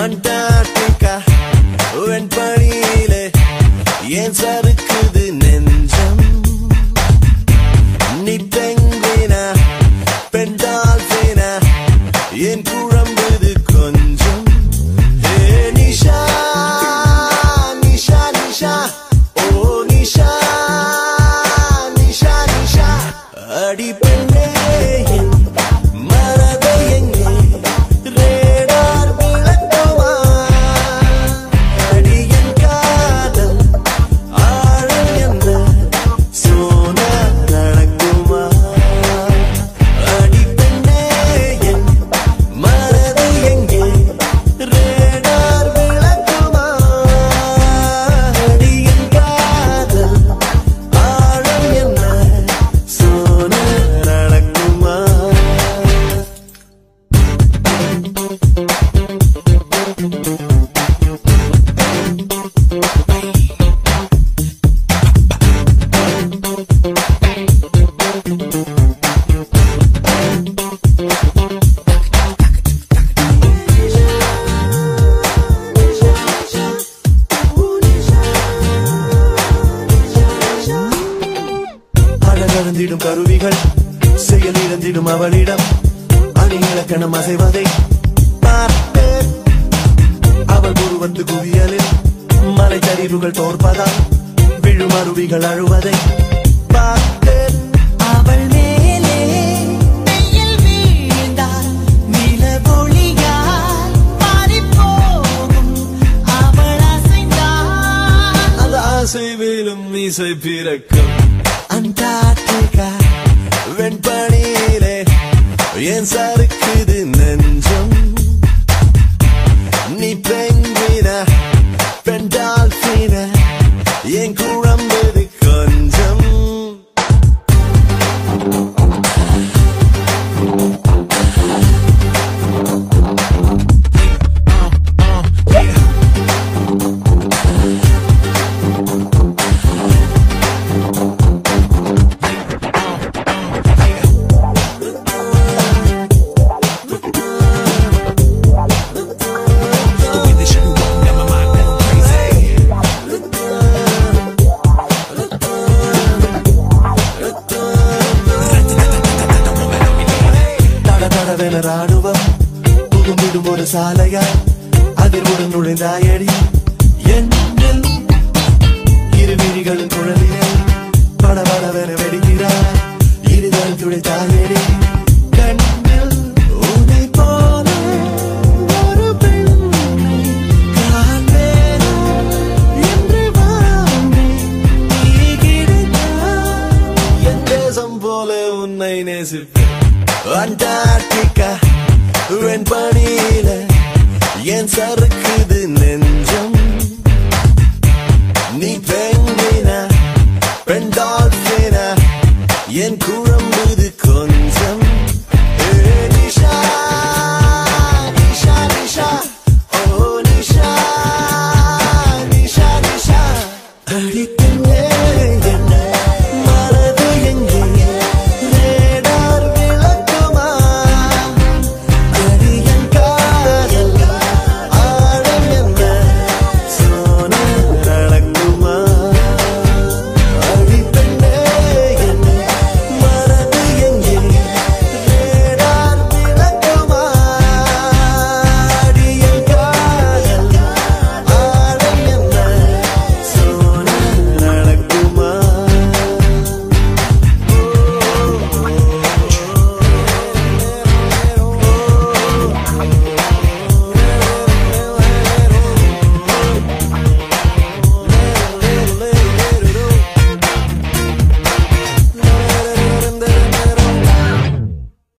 Antarctica, வெண்பனியிலே ஏன் சறுக்குது நெஞ்சம்? நீ பெங்குவினா பெண் டால்பினா ஏன் குழம்புது கொஞ்சம்? நிஷா நிஷா நிஷா ஓ நிஷா நிஷா நிஷா அடி பெண்ணே என் மனதை எங்கே ரேடார் விளக்குமா? அடி என் காதல் ஆழம் என்ற சோனா நடக்குமா? அடி பெண்ணே என் மனதை எங்கே ரேடார் விளக்குமா? அடி என் காதல் ஆழம் என்ற சோனா நடக்குமா? அழகழந்திடும் கருவிகள் செயல் இழந்திடும் அவளிடம் அணி இலக்கணம் அசைவதை பார்த்து அவள் உருவத்து குவியலில் மலை சரிவுகள் தோற்பதால் விழும் அருவிகள் அழுவதை பார்த்து அவள் மேலே வெயில் வீழ்ந்தால் நிலவொளியால் மாறிப்போகும். அவள் அசைந்தால் அந்த அசைவிலும் இசை பிறக்கும். அண்டார்டிகா வெண்பனியிலே ஏன் சறுக்குது நெஞ்சம்? நீ பெங்குவினா பெண் டால்பினா ஏன் குழம்புது கொஞ்சம்? தடதடவென ராணுவம் புகுந்திடும் ஒரு சாலையாய் அதிர்வுடன் நுழைந்தாயடி என்னில் இரு விழிகளின் குழலிலே படபடவென வெடிக்கிறாய் இருதல் துடைத்தாயடி கண்ணில் உன்னை போல ஒரு பெண்ணை காண்பேனோ என்று வாழ்ந்தேன். நீ கிடைத்தால் என் தேசம் போல உன்னை நேசிப்பேன். அண்டார்டிகா வெண்பனியிலே ஏன் சறுக்குது நெஞ்சம்?